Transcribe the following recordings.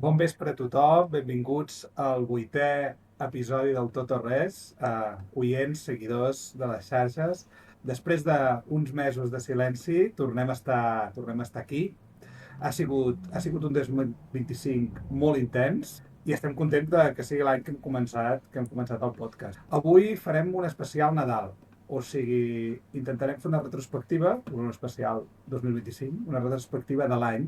Bon vespre a tothom, benvinguts al 8è episodi del Tot o Res, oients, seguidors de les xarxes. Després d'uns mesos de silenci, tornem a estar aquí. Ha sigut un 2025 molt intens i estem contents que sigui l'any que hem començat el podcast. Avui farem un especial Nadal, o sigui, intentarem fer una retrospectiva, un especial 2025, una retrospectiva de l'any,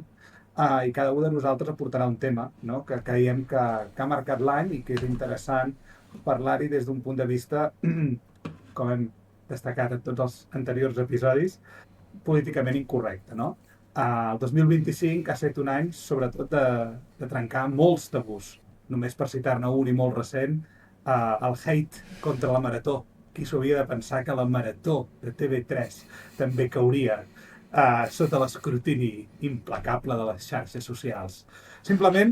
i cada un de nosaltres aportarà un tema, no?, que creiem que ha marcat l'any i que és interessant parlar-hi des d'un punt de vista, com hem destacat en tots els anteriors episodis, políticament incorrecte, no? El 2025 ha estat un any, sobretot, de trencar molts tabús. Només per citar-ne un i molt recent, el hate contra la Marató. Qui s'hauria de pensar que la Marató de TV3 també cauria sota l'escrutini implacable de les xarxes socials. Simplement,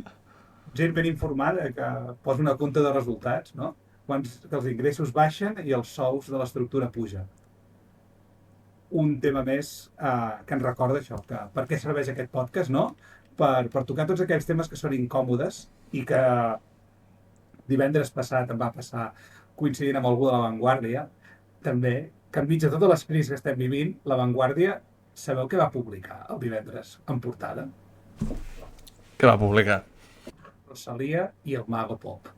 gent ben informada que posa una compta de resultats, no? Que els ingressos baixen i els sous de l'estructura pugen. Un tema més que ens recorda això, que per què serveix aquest podcast, no? Per tocar tots aquells temes que són incòmodes i que divendres passat em va passar coincidint amb algú de La Vanguardia, també, que enmig de totes les crisis que estem vivint, La Vanguardia, sabeu què va publicar el divendres en portada? Què va publicar? Rosalia i el Mago Pop.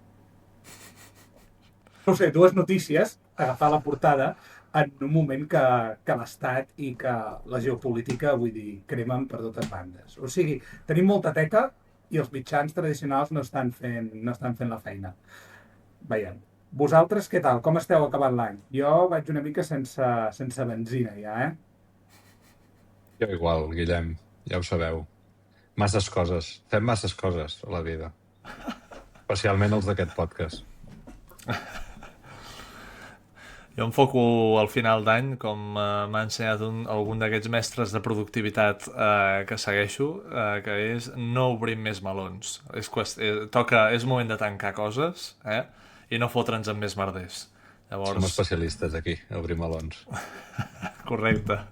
No sé, dues notícies, agafar la portada en un moment que l'Estat i que la geopolítica, vull dir, cremen per totes bandes. O sigui, tenim molta teca i els mitjans tradicionals no estan fent la feina. Veiem. Vosaltres, què tal? Com esteu acabant l'any? Jo vaig una mica sense benzina, ja, Jo igual, Guillem, ja ho sabeu. Masses coses. Fem masses coses a la vida. Especialment els d'aquest podcast. Jo enfoco al final d'any, com m'ha ensenyat algun d'aquests mestres de productivitat que segueixo, que és no obrim més melons. És moment de tancar coses, i no fotre'ns amb més merders. Llavors... Som especialistes aquí, a obrir melons. Correcte.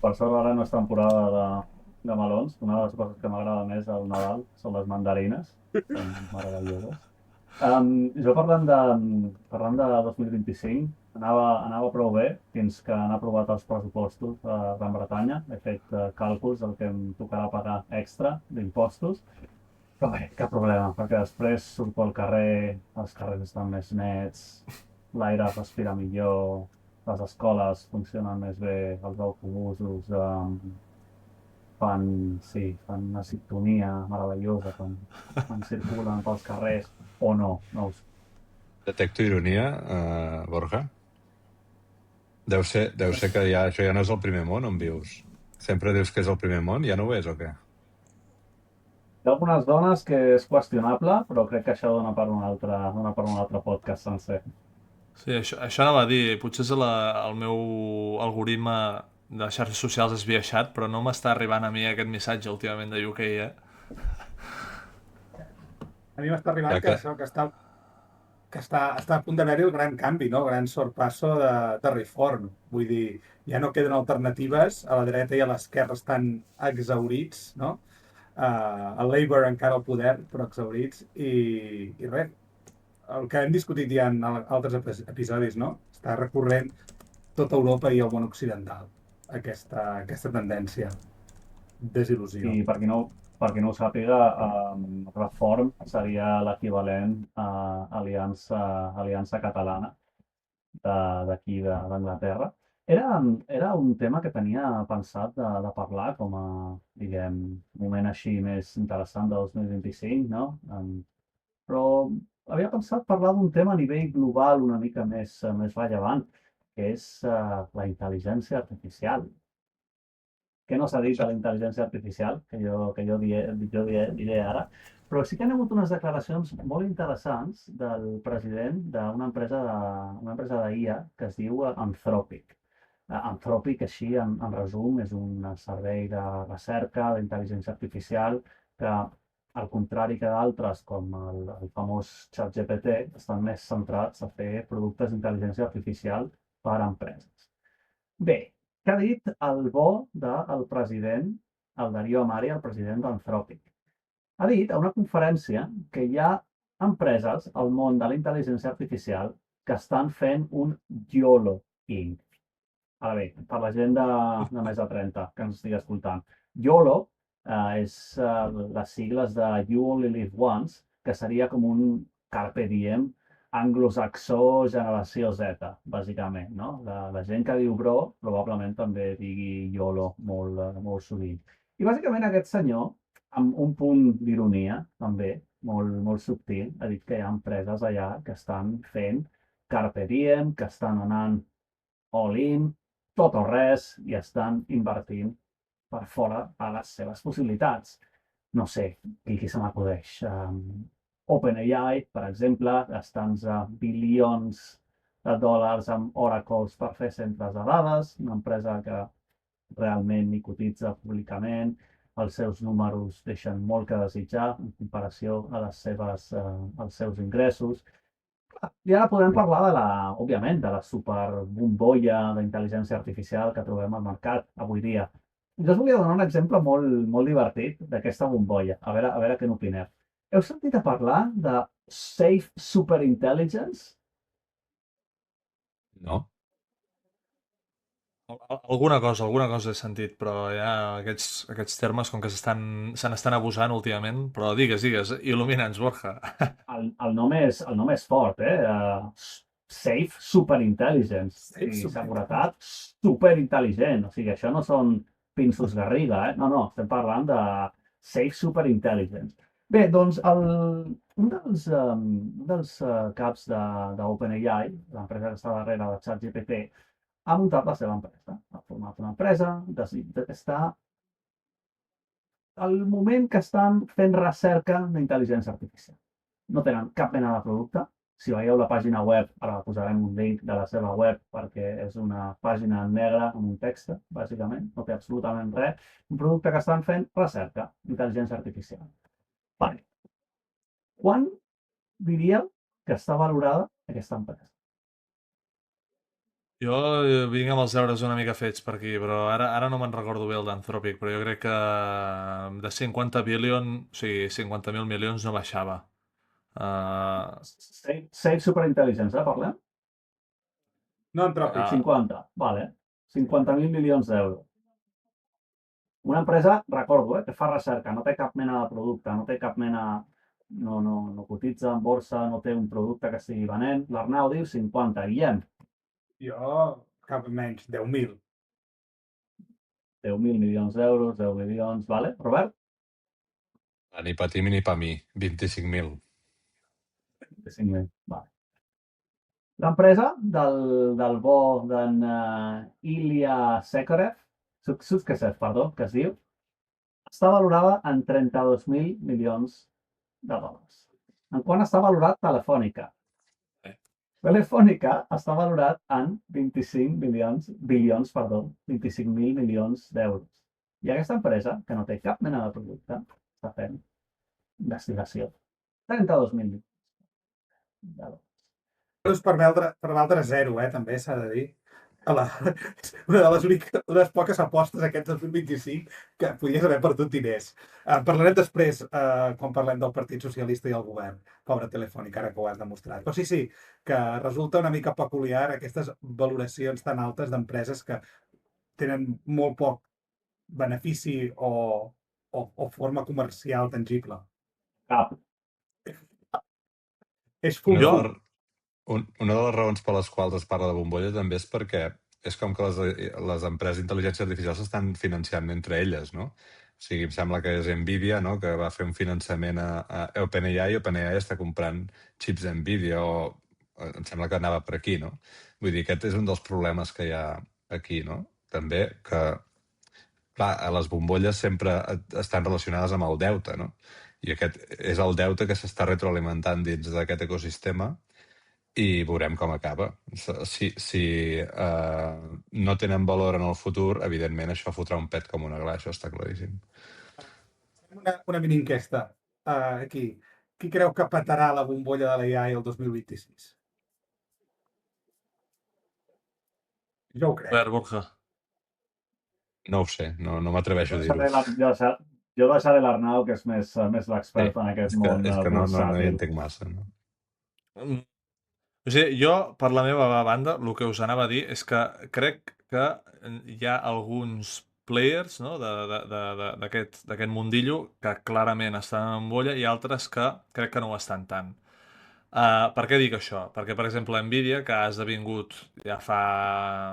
Per sort ara no és temporada de melons. Una de les coses que m'agrada més al Nadal són les mandarines. Són meravelloses. Jo parlant de 2025, anava prou bé fins que han aprovat els pressupostos a Gran Bretanya. He fet càlculs del que em tocarà pagar extra d'impostos. Però bé, cap problema, perquè després surt pel carrer, els carrers estan més nets, l'aire es respira millor, les escoles funcionen més bé, els autobusos fan una sintonia meravellosa quan circulen pels carrers, o no ho sé. Detecto ironia, Borja? Deu ser que això ja no és el primer món on vius. Sempre dius que és el primer món, ja no ho és o què? Hi ha algunes dones que és qüestionable, però crec que això dona per un altre podcast sencer. Sí, això anava a dir, potser és el meu algoritme de xarxes socials esbiaixat, però no m'està arribant a mi aquest missatge últimament de UK, A mi m'està arribant que està a punt d'haver-hi el gran canvi, no? El gran sorpasso de Reform. Vull dir, ja no queden alternatives, a la dreta i a l'esquerra estan exhaurits, no? El Labour encara al poder, però exhaurits, i res. El que hem discutit ja en altres episodis, no? Està recorrent tota Europa i el món occidental, aquesta tendència. Desil·lusió. I per qui no ho sàpiga, Reform seria l'equivalent a Aliança Catalana d'aquí d'Anglaterra. Era un tema que tenia pensat de parlar com a, diguem, moment així més interessant de 2025, no? Però havia pensat parlar d'un tema a nivell global una mica més rellevant, que és la intel·ligència artificial. Què no s'ha dit de la intel·ligència artificial, que jo diré ara, però sí que hi ha hagut unes declaracions molt interessants del president d'una empresa d'IA que es diu Anthropic. Anthropic, així, en resum, és un servei de recerca d'intel·ligència artificial que, al contrari que d'altres, com el famós ChatGPT, estan més centrats a fer productes d'intel·ligència artificial per a empreses. Bé, què ha dit el bo del president, el Darío Amari, el president d'Anthropic? ha dit a una conferència que hi ha empreses al món de la intel·ligència artificial que estan fent un YOLO Inc. Ara bé, per la gent de més de 30 que ens estigui escoltant, YOLO és les sigles de You Only Live Once, que seria com un carpe diem anglosaxó generació Z, bàsicament, no? La gent que diu bro probablement també digui YOLO molt sovint. I bàsicament aquest senyor, amb un punt d'ironia, també, molt subtil, ha dit que hi ha empreses allà que estan fent carpe diem, que estan anant all in, tot o res, i estan invertint per fora a les seves possibilitats. No sé, qui se m'acudeix. OpenAI, per exemple, gastant bilions de dòlars amb oracles per fer centres de dades, una empresa que realment ni cotitza públicament, els seus números deixen molt que desitjar en comparació a les als seus ingressos. I ara podem parlar òbviament, de la superbombolla d'intel·ligència artificial que trobem al mercat avui dia. Jo us volia donar un exemple molt divertit d'aquesta bombolla, a veure què n'opineu. Heu sentit a parlar de Safe Superintelligence? No? Alguna cosa he sentit, però hi ha aquests termes com que se n'estan abusant últimament, però digues, il·lumina'ns, Borja. El nom és fort, eh? Safe Superintelligence. Safe O sigui, Superintelligence. seguretat superintel·ligent. O sigui, això no són pinços Garriga, eh? No, estem parlant de Safe Superintelligence. Bé, doncs, un dels caps d'OpenAI, l'empresa que està darrere de ChatGPT, ha muntat la seva empresa. Ha format una empresa, està al moment que estan fent recerca d'intel·ligència artificial. No tenen cap mena de producte. Si veieu la pàgina web, ara posarem un link de la seva web perquè és una pàgina negra amb un text, bàsicament, no té absolutament res. Un producte que estan fent recerca d'intel·ligència artificial. Vale. Quan diríeu que està valorada aquesta empresa? Jo vinc amb els deures una mica fets per aquí, però ara no me'n recordo bé el d'Anthropic, però jo crec que de 50 billion, o sigui, 50.000 milions no baixava. Safe Superintelligence, parlem? No Anthropic. 50, vale. 50.000 milions d'euros. Una empresa, recordo, que fa recerca, no té cap mena de producte, no té cap mena... No cotitza en borsa, no té un producte que estigui venent. L'Arnau diu 50. Guillem? Jo, cap menys, 10.000. 10.000 milions d'euros, 10 milions, vale? Robert? Ni per ti ni per mi, 25.000. 25.000, vale. L'empresa del bo d'en Ilya Sutskever, perdó, que es diu, està valorada en 32.000 milions de dòlars. En quant està valorat Telefònica? Telefònica està valorat en 25.000 milions d'euros. I aquesta empresa, que no té cap mena de producte, està fent investigació. 32.000 milions d'euros. Per valdre zero, també s'ha de dir. Una de les poques apostes aquest 2025 que podies haver perdut diners. Parlarem després, quan parlem del Partit Socialista i el govern. Pobra Telefònica, ara que ho has demostrat. Però sí, que resulta una mica peculiar aquestes valoracions tan altes d'empreses que tenen molt poc benefici o forma comercial tangible. Cap. És Una fum. de les raons per les quals es parla de bombolla també és perquè és com que les empreses d'intel·ligència artificial s'estan financiant entre elles, no? O sigui, em sembla que és Nvidia, no?, que va fer un finançament a OpenAI, i OpenAI està comprant xips Nvidia, o em sembla que anava per aquí, no? Vull dir, aquest és un dels problemes que hi ha aquí, no? També que, clar, les bombolles sempre estan relacionades amb el deute, no? I aquest és el deute que s'està retroalimentant dins d'aquest ecosistema, i veurem com acaba. Si no tenen valor en el futur, evidentment això fotrà un pet com una gla, això està claríssim. Una mini enquesta aquí. Qui creu que petarà la bombolla de l'AI el 2026? Jo ho crec. Albert, Borja. No ho sé, no m'atreveixo a dir-ho. Jo deixaré l'Arnau, que és més l'expert en aquest món És que no hi bursàtil. entenc massa, no? O sigui, jo, per la meva banda, el que us anava a dir és que crec que hi ha alguns players, no, d'aquest mundillo que clarament estan en bolla i altres que crec que no ho estan tant. Per què dic això? Perquè, per exemple, Nvidia, que ha esdevingut ja fa...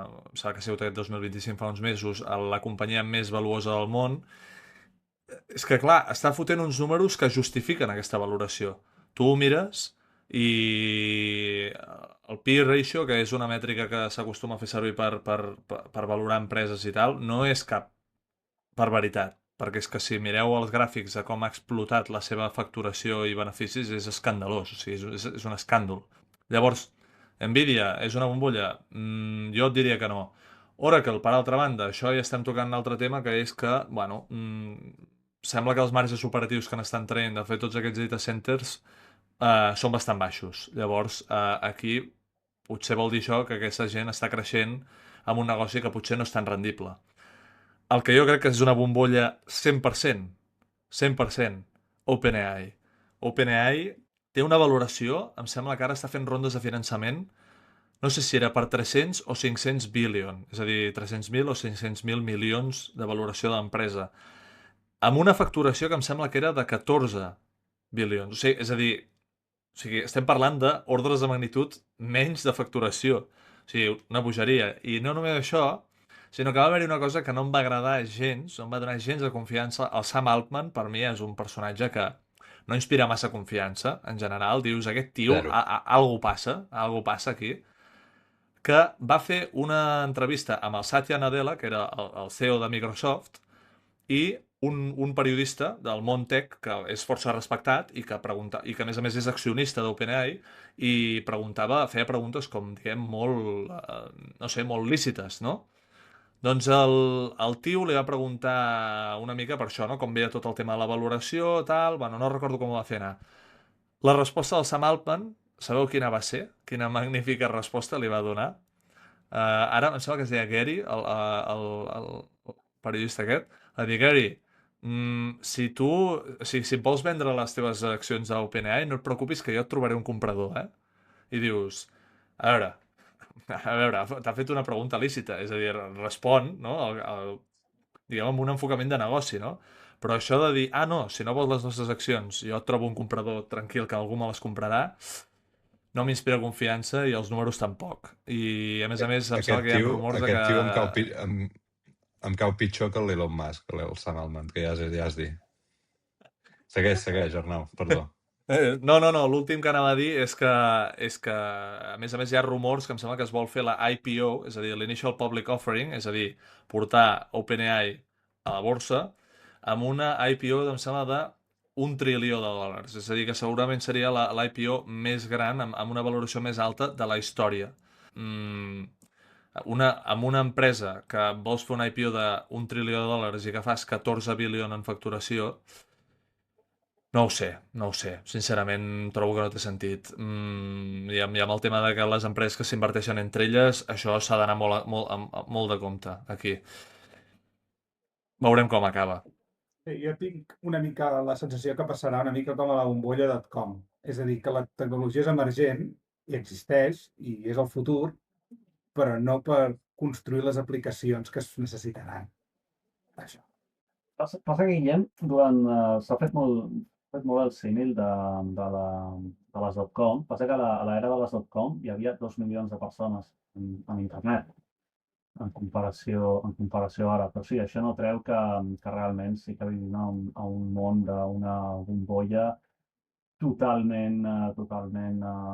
em sembla que ha sigut aquest 2025, fa uns mesos, la companyia més valuosa del món, és que, clar, està fotent uns números que justifiquen aquesta valoració. Tu ho mires i el P/E ratio, que és una mètrica que s'acostuma a fer servir per valorar empreses i tal, no és cap barbaritat, perquè és que si mireu els gràfics de com ha explotat la seva facturació i beneficis és escandalós, o sigui, és un escàndol. Llavors, Nvidia és una bombolla? Jo et diria que no. Oracle, per altra banda, això ja estem tocant un altre tema, que és que, bueno, sembla que els marges operatius que n'estan traient de fer tots aquests data centers són bastant baixos. Llavors, aquí potser vol dir això que aquesta gent està creixent amb un negoci que potser no és tan rendible. El que jo crec que és una bombolla 100%, 100%, OpenAI. OpenAI té una valoració, em sembla que ara està fent rondes de finançament, no sé si era per 300 o 500 billion, és a dir, 300.000 o 500.000 milions de valoració de l'empresa, amb una facturació que em sembla que era de 14 bilions. O sigui, és a dir, estem parlant d'ordres de magnitud menys de facturació. O sigui, una bogeria. I no només això, sinó que va haver-hi una cosa que no em va agradar gens, no em va donar gens de confiança. El Sam Altman, per mi, és un personatge que no inspira massa confiança, en general. Dius, aquest tio, Zero. algo passa aquí, que va fer una entrevista amb el Satya Nadella, que era el CEO de Microsoft, i un periodista del món tech que és força respectat i que a més és accionista d'OpenAI i feia preguntes com diguem molt, no sé, molt lícites, no? Doncs el tio li va preguntar una mica per això, no? Com veia tot el tema de la valoració, tal, bueno, no recordo com ho va fer anar. La resposta del Sam Altman, sabeu quina va ser? Quina magnífica resposta li va donar? Ara em sembla que es deia Gary, el periodista aquest, va dir, Gary, si et vols vendre les teves accions d'OpenAI, no et preocupis que jo et trobaré un comprador, eh? I dius, a veure, t'ha fet una pregunta lícita, és a dir, respon, no? Diguem, amb un enfocament de negoci, no? Però això de dir, no, si no vols les nostres accions, jo et trobo un comprador tranquil que algú me les comprarà, no m'inspira confiança i els números tampoc. I, a més, em sembla que hi ha rumors de que... Aquest tio em cau pitjor que l'Elon Musk, el Sam Altman, que ja has dit. Segueix, Arnau, perdó. No, l'últim que anava a dir és que, a més, hi ha rumors que em sembla que es vol fer la IPO, és a dir, l'Initial Public Offering, és a dir, portar OpenAI a la borsa, amb una IPO, em sembla, de $1 trilió. És a dir, que segurament seria l'IPO més gran, amb una valoració més alta de la història. Amb una empresa que vols fer una IPO de $1 trilió i que fas 14 bilions en facturació, no ho sé. Sincerament, trobo que no té sentit. I amb el tema de que les empreses que s'inverteixen entre elles, això s'ha d'anar molt de compte, aquí. Veurem com acaba. Sí, jo tinc una mica la sensació que passarà una mica com a la bombolla.com. És a dir, que la tecnologia és emergent i existeix i és el futur, però no per construir les aplicacions que es necessitaran. Això. Passa que, Guillem, s'ha fet molt el símil de les .com. Passa que a l'era de les .com hi havia 2 milions de persones en internet, en comparació ara. Però sí, això no treu que realment sí que vivim a un món d'una bombolla totalment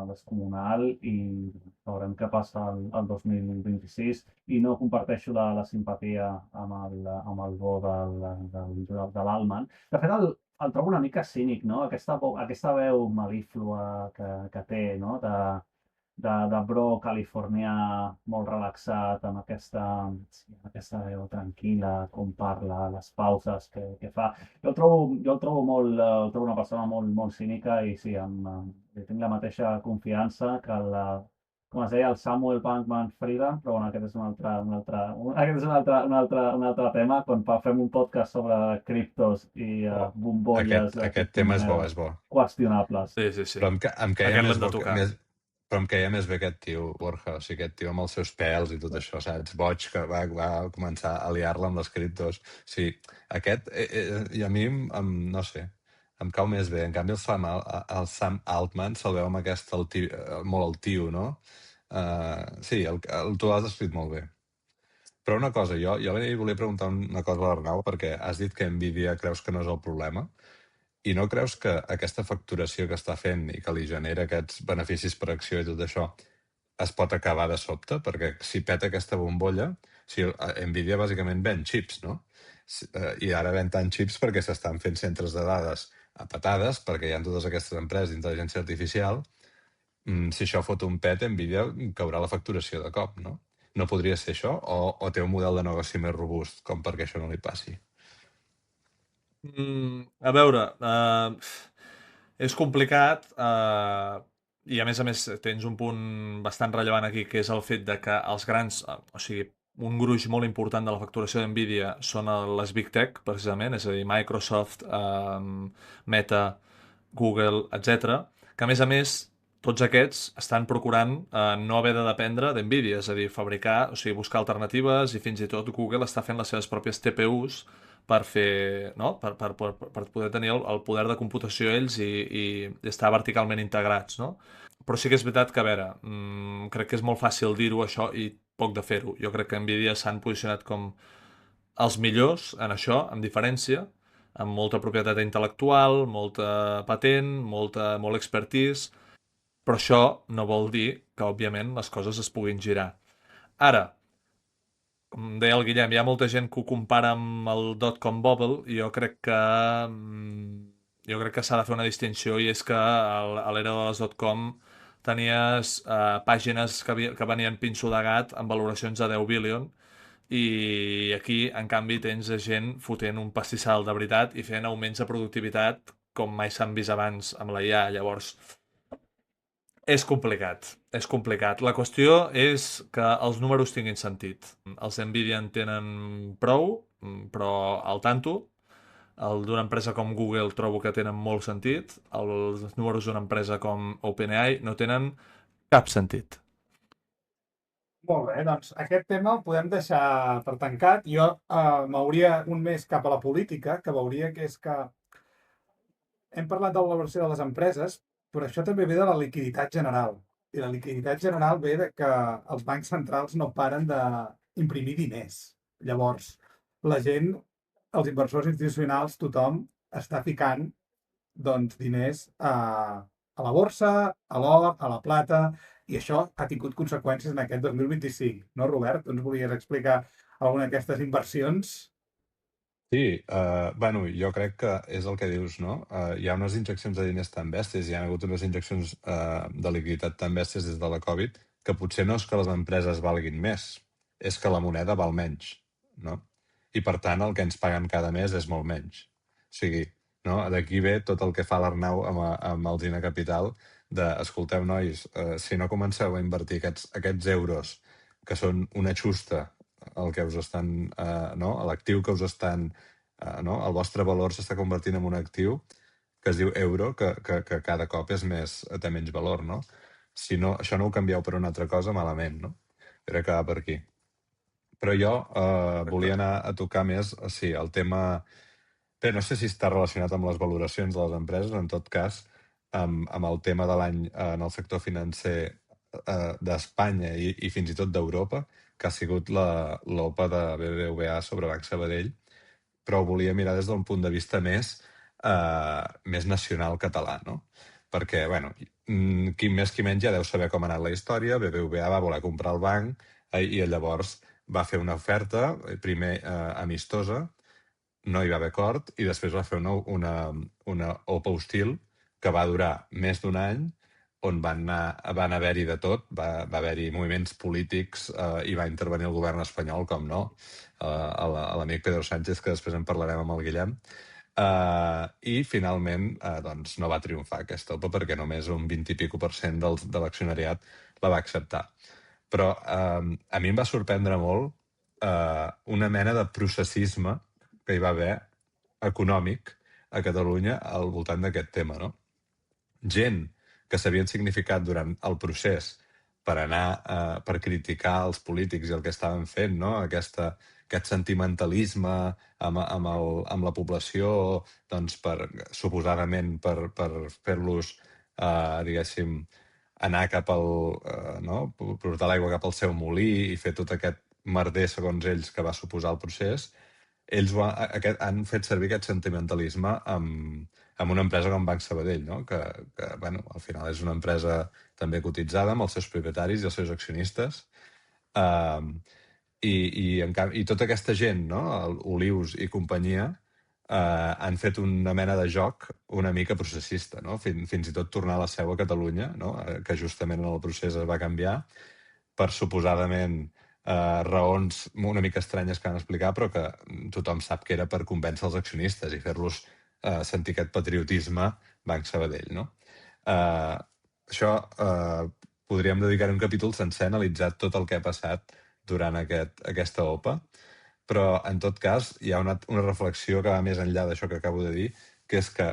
descomunal i veurem què passa el 2026 i no comparteixo la simpatia amb el bo de l'Alman. De fet, el trobo una mica cínic, no? Aquesta veu mel·líflua que té, no? De bro californià molt relaxat, amb aquesta veu tranquil·la, com parla, les pauses que fa. Jo el trobo el trobo una persona molt cínica i sí, tinc la mateixa confiança que com es deia, el Samuel Bankman-Fried, però bueno, aquest és un altre tema, quan fem un podcast sobre criptos i bombolles de Aquest tema és bo, criptomonedes és bo. qüestionables. Sí. Però em queia Aquest més l'hem de bo, tocar. però em queia més bé aquest tio, Borja, o sigui, aquest tio amb els seus pèls i tot això, saps? Boig, que va començar a liar-la amb les criptos. O sigui, aquest, i a mi, no sé, em cau més bé. En canvi, el Sam Altman se'l veu amb aquest molt altiu, no? Sí, tu l'has escrit molt bé. Però una cosa, jo volia preguntar una cosa a l'Arnau, perquè has dit que Nvidia creus que no és el problema, i no creus que aquesta facturació que està fent i que li genera aquests beneficis per acció i tot això es pot acabar de sobte? Perquè si peta aquesta bombolla, Nvidia bàsicament ven xips, no? I ara ven tant xips perquè s'estan fent centres de dades a patades, perquè hi ha totes aquestes empreses d'intel·ligència artificial. Si això fot un pet, Nvidia caurà la facturació de cop, no? No podria ser això? O té un model de negoci més robust com perquè això no li passi? A veure, és complicat i a més tens un punt bastant rellevant aquí, que és el fet de que els grans, o sigui, un gruix molt important de la facturació d'NVIDIA són les Big Tech, precisament, és a dir, Microsoft, Meta, Google, etc. Que a més tots aquests estan procurant no haver de dependre d'NVIDIA, és a dir, fabricar, o sigui, buscar alternatives, i fins i tot Google està fent les seves pròpies TPUs per fer, no? per poder tenir el poder de computació ells i estar verticalment integrats, no? Però sí que és veritat que, a veure, crec que és molt fàcil dir-ho això i poc de fer-ho. Jo crec que Nvidia s'han posicionat com els millors en això, amb diferència, amb molta propietat intel·lectual, molta patent, molt expertise, però això no vol dir que, òbviament, les coses es puguin girar. Ara, com deia el Guillem, hi ha molta gent que ho compara amb el dot-com bubble i jo crec que s'ha de fer una distinció, i és que a l'era de les dot-com tenies pàgines que venien pinso de gat amb valoracions de 10 billion, i aquí, en canvi, tens gent fotent un pastissal de veritat i fent augments de productivitat com mai s'han vist abans amb la IA. Llavors, és complicat, és complicat. La qüestió és que els números tinguin sentit. Els Nvidia en tenen prou, però al tanto. El d'una empresa com Google trobo que tenen molt sentit. Els números d'una empresa com OpenAI no tenen cap sentit. Molt bé, doncs aquest tema el podem deixar per tancat. Jo m'hauria un més cap a la política, que veuria que és que hem parlat de la valoració de les empreses, però això també ve de la liquiditat general. I la liquiditat general ve de que els bancs centrals no paren d'imprimir diners. Llavors, la gent, els inversors institucionals, tothom està ficant doncs, diners a la borsa, a l'or, a la plata, i això ha tingut conseqüències en aquest 2025. No, Robert? Tu ens volies explicar alguna d'aquestes inversions? Sí, bueno, jo crec que és el que dius, no? Hi ha unes injeccions de diners tan bèsties, hi ha hagut unes injeccions de liquiditat tan bèsties des de la Covid, que potser no és que les empreses valguin més, és que la moneda val menys, no? I per tant el que ens paguen cada mes és molt menys. O sigui, no? D'aquí ve tot el que fa l'Arnau amb el Gina Capital de, escolteu, nois, si no comenceu a invertir aquests euros, que són una xusta, el que us estan, no? L'actiu que us estan, no? El vostre valor s'està convertint en un actiu que es diu euro, que cada cop és té menys valor, no? Si no, això no ho canvieu per una altra cosa, malament, no? Crec que va per aquí. Però jo volia anar a tocar més, sí, el tema... Bé, no sé si està relacionat amb les valoracions de les empreses, en tot cas, amb el tema de l'any en el sector financer d'Espanya i fins i tot d'Europa, que ha sigut l'OPA de BBVA sobre Banc Sabadell, però ho volia mirar des d'un punt de vista més nacional català, no? Perquè, bueno, qui més qui menys ja deu saber com ha anat la història. BBVA va voler comprar el banc i llavors va fer una oferta, primer amistosa, no hi va haver acord, i després va fer una OPA hostil que va durar més d'un any, on van haver-hi de tot, va haver-hi moviments polítics i va intervenir el govern espanyol, com no, l'amic Pedro Sánchez, que després en parlarem amb el Guillem, I finalment doncs no va triomfar aquesta OPA perquè només un 20 i pico % de l'accionariat la va acceptar. Però a mi em va sorprendre molt una mena de processisme que hi va haver econòmic a Catalunya al voltant d'aquest tema, no? Gent que s'havien significat durant el procés per anar, per criticar els polítics i el que estaven fent, no? Aquest sentimentalisme amb la població, doncs suposadament per fer-los, diguéssim, anar cap al... no? Portar l'aigua cap al seu molí i fer tot aquest merder, segons ells, que va suposar el procés. Ells han fet servir aquest sentimentalisme amb una empresa com Banc Sabadell, no? que bueno, al final és una empresa també cotitzada amb els seus propietaris i els seus accionistes. I tota aquesta gent, no? Olius i companyia, han fet una mena de joc una mica processista, no? Fins i tot tornar a la seu a Catalunya, no? Que justament en el procés es va canviar per suposadament raons una mica estranyes que van explicar, però que tothom sap que era per convèncer els accionistes i fer-los sentir aquest patriotisme Banc Sabadell, no? Això podríem dedicar un capítol sencer a analitzar tot el que ha passat durant aquesta OPA, però en tot cas hi ha una reflexió que va més enllà d'això que acabo de dir, que és que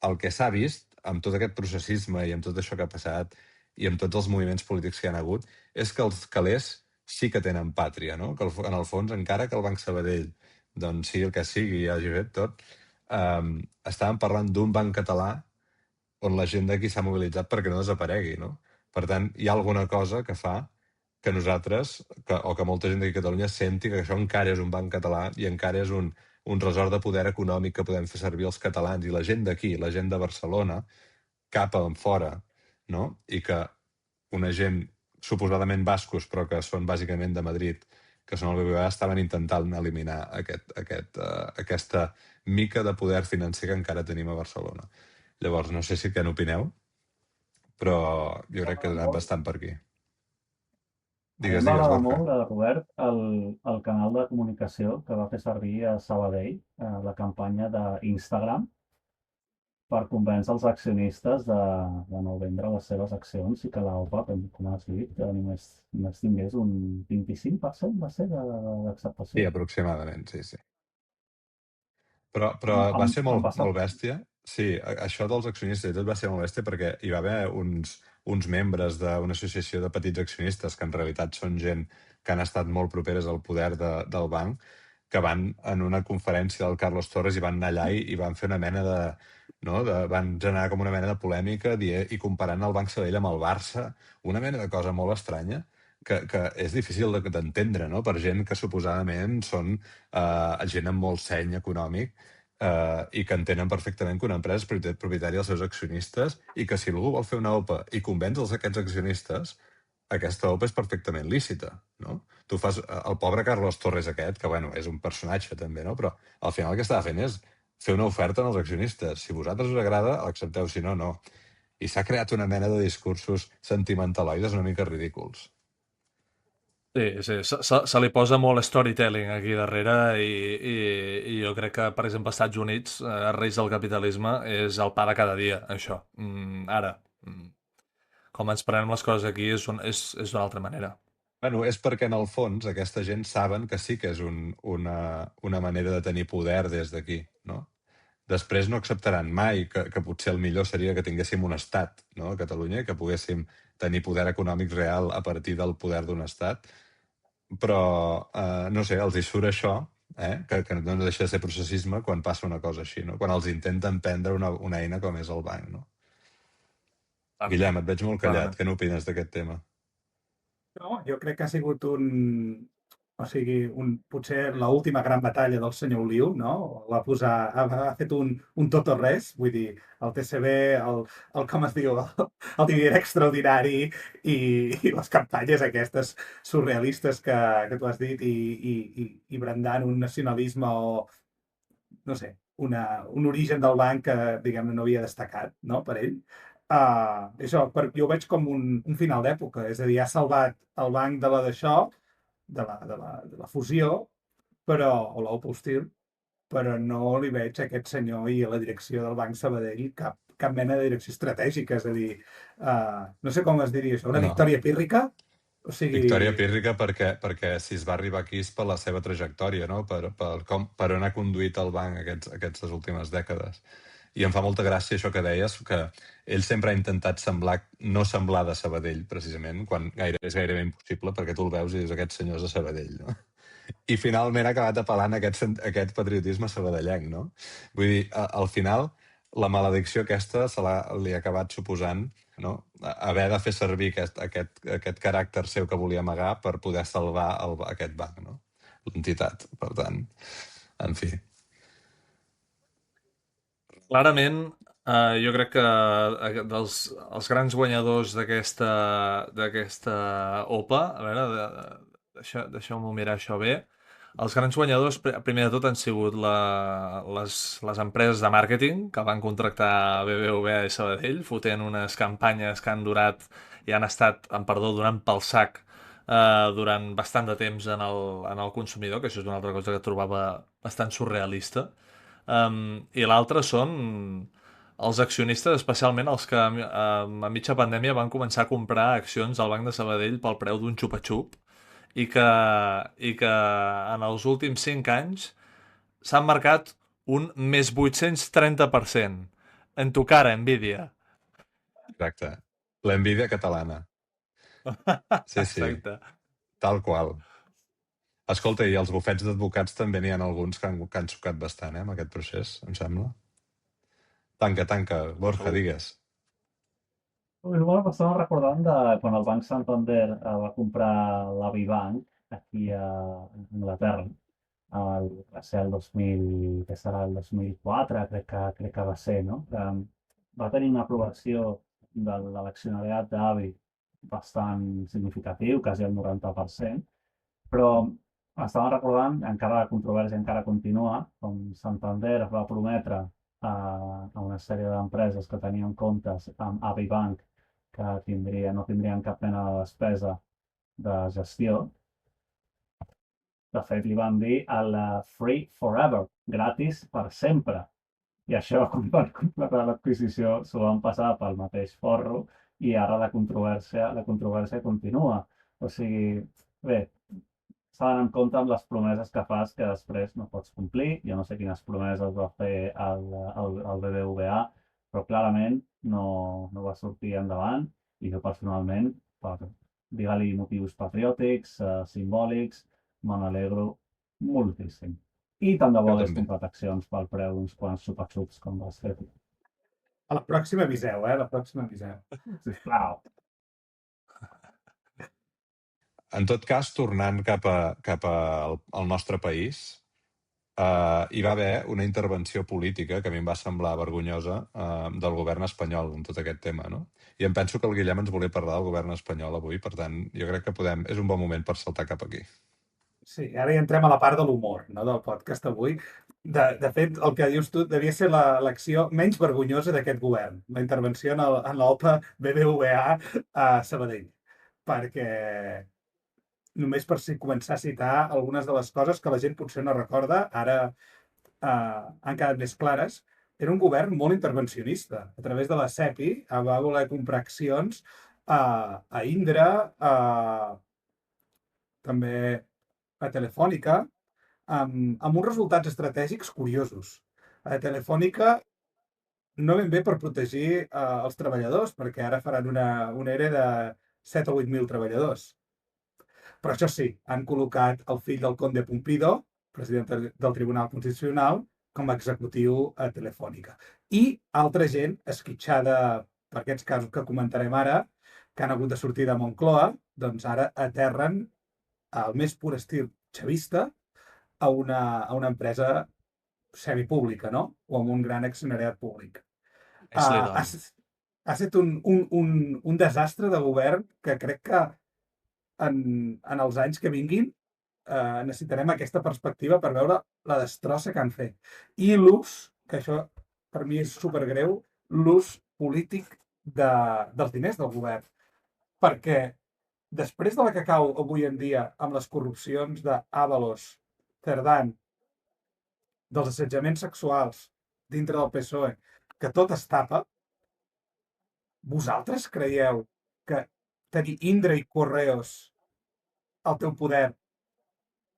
el que s'ha vist amb tot aquest processisme i amb tot això que ha passat i amb tots els moviments polítics que hi ha hagut, és que els calés sí que tenen pàtria, no? Que en el fons, encara que el Banc Sabadell doncs sigui el que sigui i hagi fet tot, estàvem parlant d'un banc català on la gent d'aquí s'ha mobilitzat perquè no desaparegui, no? Per tant, hi ha alguna cosa que fa que nosaltres, o que molta gent d'aquí a Catalunya senti que això encara és un banc català i encara és un resort de poder econòmic que podem fer servir els catalans i la gent d'aquí, la gent de Barcelona, cap a fora, no? I que una gent suposadament bascos, però que són bàsicament de Madrid, que són el BBVA, estaven intentant eliminar aquesta mica de poder financer que encara tenim a Barcelona. Llavors, no sé si què n'opineu, però jo crec que ha anat bastant per aquí. Digues, M'agrada Gorka. molt, Robert, el canal de comunicació que va fer servir a Sabadell, la campanya d'Instagram, per convèncer els accionistes de no vendre les seves accions i que l'OPA, com has dit, que només tingués un 25% va ser d'acceptació. Sí, aproximadament, sí. Però va ser molt bèstia. Sí, això dels accionistes i tot va ser molt bèstia perquè hi va haver uns membres d'una associació de petits accionistes que en realitat són gent que han estat molt properes al poder del banc, que van en una conferència del Carlos Torres i van anar allà i van fer una mena de... No? Van generar com una mena de polèmica i comparant el Banc Sabadell amb el Barça, una mena de cosa molt estranya que és difícil d'entendre, no? Per gent que suposadament són gent amb molt seny econòmic i que entenen perfectament que una empresa és propietària dels seus accionistes i que si algú vol fer una OPA i convenç aquests accionistes, aquesta OPA és perfectament lícita, no? Tu fas el pobre Carlos Torres aquest, que bueno, és un personatge també, no? Però al final el que estava fent és fer una oferta als accionistes. Si a vosaltres us agrada, l'accepteu, si no, no. I s'ha creat una mena de discursos sentimentaloides una mica ridículs. Sí, se li posa molt storytelling aquí darrere i jo crec que, per exemple, als Estats Units, Reis del capitalisme, és el pa de cada dia, això. Ara, com ens prenem les coses aquí és d'una altra manera. Bueno, és perquè en el fons aquesta gent saben que sí que és una manera de tenir poder des d'aquí, no? Després no acceptaran mai que potser el millor seria que tinguéssim un estat, no?, a Catalunya, que poguéssim tenir poder econòmic real a partir del poder d'un estat, però, no sé, els hi surt això, que no deixa de ser processisme quan passa una cosa així, no? Quan els intenten prendre una eina com és el banc, no? Guillem, et veig molt callat. Què n'opines d'aquest tema? No, jo crec que ha sigut potser l'última gran batalla del senyor Oliu, no? Ha fet un tot o res, vull dir, el TCB, com es diu, el dividend extraordinari i les campanyes aquestes surrealistes que tu has dit i brandant un nacionalisme o, no sé, un origen del banc que, diguem-ne, no havia destacat, no?, per ell. Jo ho veig com un final d'època, és a dir, ha salvat el banc de la fusió, però, o l'Opal Steel, però no li veig a aquest senyor i a la direcció del Banc Sabadell cap mena de direcció estratègica, és a dir, no sé com es diria això, una No. victòria pírrica? O sigui... Victòria pírrica perquè si es va arribar aquí és per la seva trajectòria, no? Per on ha conduït el banc aquestes últimes dècades. I em fa molta gràcia això que deies, que ell sempre ha intentat no semblar de Sabadell, precisament, quan és gairebé impossible, perquè tu el veus i dius, aquest senyor és de Sabadell, no? I finalment ha acabat apel·lant a aquest patriotisme sabadellenc, no? Vull dir, al final, la maledicció aquesta li ha acabat suposant, no? Haver de fer servir aquest caràcter seu que volia amagar per poder salvar aquest banc, no? L'entitat. Per tant, en fi. Clarament, jo crec que els grans guanyadors d'aquesta OPA, a veure, deixeu-m'ho mirar això bé, els grans guanyadors, primer de tot, han sigut les empreses de màrqueting que van contractar BBVA i Sabadell, fotent unes campanyes que han durat i han estat, amb perdó, donant pel sac durant bastant de temps en el consumidor, que això és una altra cosa que trobava bastant surrealista. I l'altre són els accionistes, especialment els que a mitja pandèmia van començar a comprar accions al Banc de Sabadell pel preu d'un xupa-xup i que en els últims 5 anys s'han marcat un més 830%. En tu cara, Nvidia. Exacte. L'envídia catalana. Sí, sí. Exacte. Tal qual. Escolta, i els bufets d'advocats també n'hi ha alguns que han sucat bastant, amb aquest procés, em sembla. Tanca, Borja, digues. Igual m'estava recordant de quan el Banc Santander va comprar l'Avibank aquí a Anglaterra. Va ser el 2000, que serà el 2004, crec que va ser, no? Va tenir una aprovació de l'accionariat d'Avi bastant significatiu, quasi el 90%, però estava recordant, encara la controvèrsia encara continua, com Santander va prometre a una sèrie d'empreses que tenien comptes amb Avibank que no tindrien cap mena de despesa de gestió. De fet, li van dir el free forever, gratis per sempre. I això, quan van completar l'adquisició, s'ho van passar pel mateix forro i ara la controvèrsia continua. O sigui, bé, s'ha d'anar en compte amb les promeses que fas que després no pots complir. Jo no sé quines promeses va fer el BBVA, però clarament no va sortir endavant. I jo personalment, per, digue-li motius patriòtics, simbòlics, me n'alegro moltíssim. I tant de bo hagués comprat accions pel preu d'uns quants xupa-xups com vas fer tu. A la pròxima aviseu, la pròxima aviseu. Sisplau. En tot cas, tornant cap al nostre país, hi va haver una intervenció política que a mi em va semblar vergonyosa del govern espanyol en tot aquest tema, no? I em penso que el Guillem ens volia parlar del govern espanyol avui, per tant, jo crec que és un bon moment per saltar cap aquí. Sí, ara ja entrem a la part de l'humor, no?, del podcast avui. De fet, el que dius tu devia ser l'acció menys vergonyosa d'aquest govern, la intervenció en l'OPA BBVA a Sabadell, perquè només per començar a citar algunes de les coses que la gent potser no recorda, ara han quedat més clares. Era un govern molt intervencionista. A través de la CEPI va voler comprar accions a Indra, també a Telefònica, amb uns resultats estratègics curiosos. A Telefònica no ben bé per protegir els treballadors, perquè ara faran una ERE de 7 o 8.000 treballadors. Però això sí, han col·locat el fill del conde Pumpido, president del Tribunal Constitucional, com a executiu a Telefònica. I altra gent esquitxada per aquests casos que comentarem ara, que han hagut de sortir de Moncloa, doncs ara aterren al més pur estil xavista a una empresa semipública, no? O amb un gran accionariat públic. Ha estat un desastre de govern que crec que en els anys que vinguin necessitarem aquesta perspectiva per veure la destrossa que han fet. I l'ús, que això per mi és supergreu, l'ús polític dels diners del govern. Perquè després de la que cau avui en dia amb les corrupcions d'Ábalos, Cerdán dels assetjaments sexuals dintre del PSOE, que tot es tapa, vosaltres creieu que tenir Indra i Correos al teu poder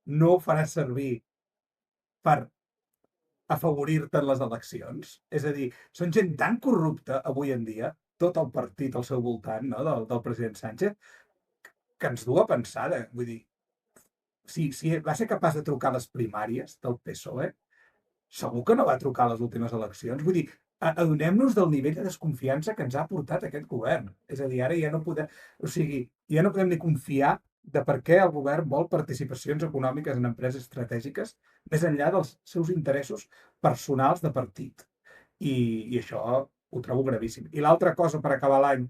no ho faràs servir per afavorir-te en les eleccions? És a dir, són gent tan corrupta avui en dia, tot el partit al seu voltant, no?, del president Sánchez, que ens du a pensar, vull dir, si va ser capaç de trucar a les primàries del PSOE, segur que no va trucar a les últimes eleccions. Vull dir, adonem-nos del nivell de desconfiança que ens ha portat aquest govern. És a dir, ara ja no podem... O sigui, ja no podem ni confiar de per què el govern vol participacions econòmiques en empreses estratègiques més enllà dels seus interessos personals de partit. I això ho trobo gravíssim. I l'altra cosa, per acabar l'any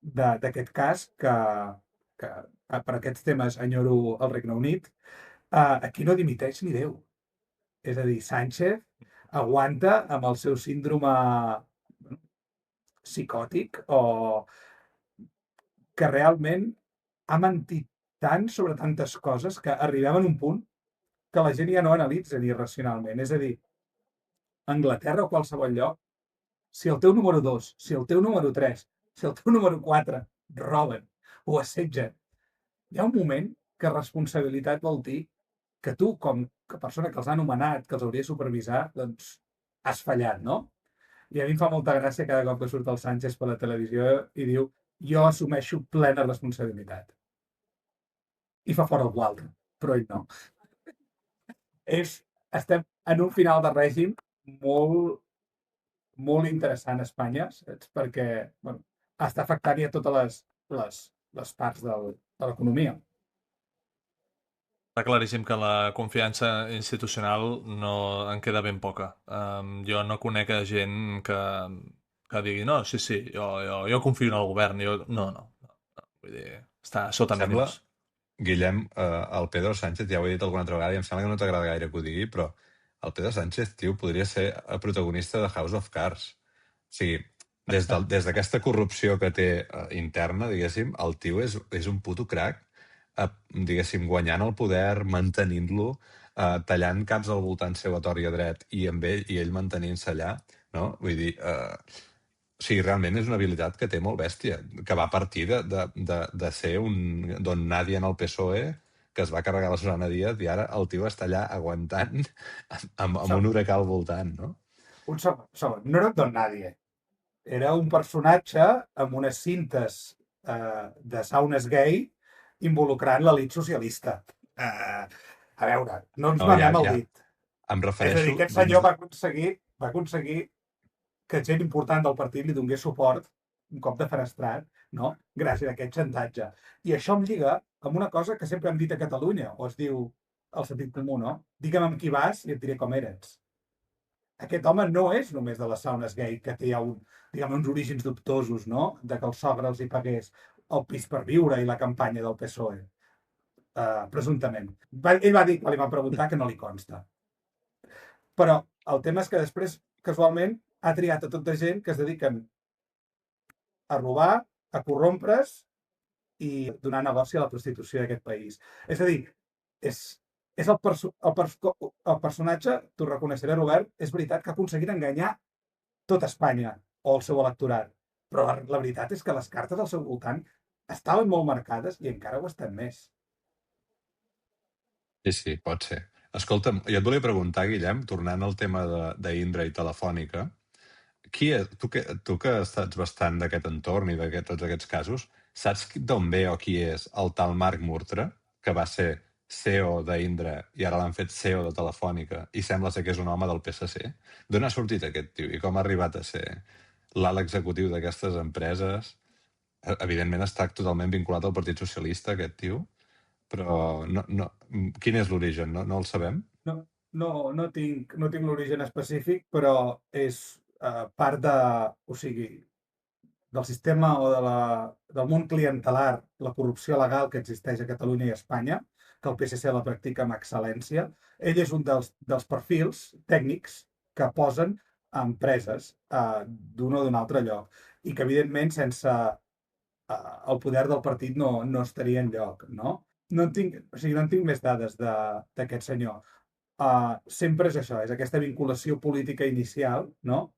d'aquest cas, que per aquests temes enyoro el Regne Unit, aquí no dimiteix ni Déu. És a dir, Sánchez aguanta amb el seu síndrome psicòtic o que realment ha mentit tant sobre tantes coses que arribem en un punt que la gent ja no analitza ni racionalment. És a dir, a Anglaterra o qualsevol lloc, si el teu número 2, si el teu número 3, si el teu número 4 roben o assetgen, hi ha un moment que responsabilitat vol dir que tu, com a persona que els ha nomenat, que els hauria de supervisar, doncs has fallat, no? I a mi em fa molta gràcia cada cop que surt el Sánchez per la televisió i diu jo assumeixo plena responsabilitat. I fa fora algú altre, però ell no. Estem en un final de règim molt, molt interessant a Espanya, saps? Perquè està afectant ja totes les parts de l'economia. Està claríssim que la confiança institucional no en queda ben poca. Jo no conec gent que digui no, sí, jo confio en el govern. No. Vull dir, està sota Sembla, mínims. Guillem, el Pedro Sánchez, ja ho he dit alguna altra vegada i em sembla que no t'agrada gaire que ho digui, però el Pedro Sánchez, tio, podria ser el protagonista de House of Cards. O sigui, des d'aquesta corrupció que té interna, diguéssim, el tio és un puto crac, diguéssim, guanyant el poder, mantenint-lo, tallant caps al voltant seu a tort i a dret i ell mantenint-se allà, no? Vull dir, o sigui, realment és una habilitat que té molt bèstia, que va partir de ser un don nadie en el PSOE, que es va carregar la Susana Díaz i ara el tio està allà aguantant amb un huracà al voltant, no? Un segon. No era un don nadie. Era un personatge amb unes cintes de saunes gay involucrant l'elit socialista. A veure, no ens manem el dit. Em És a refereixo... dir, aquest senyor va aconseguir que gent important del partit li donés suport un cop de fenestrat, no? Gràcies a aquest xantatge. I això em lliga amb una cosa que sempre hem dit a Catalunya, o es diu el sentit comú, no? Digue'm amb qui vas i et diré com eres. Aquest home no és només de les saunes gay, que té uns orígens dubtosos, no? De que el sogre els hi pagués el pis per viure i la campanya del PSOE. Presumptament. Ell va dir, quan li van preguntar, que no li consta. Però el tema és que després, casualment, ha triat a tota gent que es dediquen a robar, a corrompre's i donar negoci a la prostitució d'aquest país. És a dir, és el personatge, t'ho reconeixeré, Robert, és veritat que ha aconseguit enganyar tot Espanya o el seu electorat, però la veritat és que les cartes al seu voltant estaven molt marcades i encara ho estan més. Sí, pot ser. Escolta'm, jo et volia preguntar, Guillem, tornant al tema d'Indra i Telefònica, tu que estàs bastant d'aquest entorn i de tots aquests casos, saps d'on ve o qui és el tal Marc Murtra, que va ser CEO d'Indra i ara l'han fet CEO de Telefònica i sembla ser que és un home del PSC? D'on ha sortit aquest tio i com ha arribat a ser l'alt executiu d'aquestes empreses? Evidentment està totalment vinculat al Partit Socialista, aquest tio, però no, quin és l'origen? No el sabem? No tinc l'origen específic, però és part del sistema o del món clientelar, la corrupció legal que existeix a Catalunya i a Espanya, que el PSC la practica amb excel·lència. Ell és un dels perfils tècnics que posen a empreses d'un o d'un altre lloc i que, evidentment, sense el poder del partit no estaria enlloc, no? No en tinc més dades d'aquest senyor, sempre és això, és aquesta vinculació política inicial, no?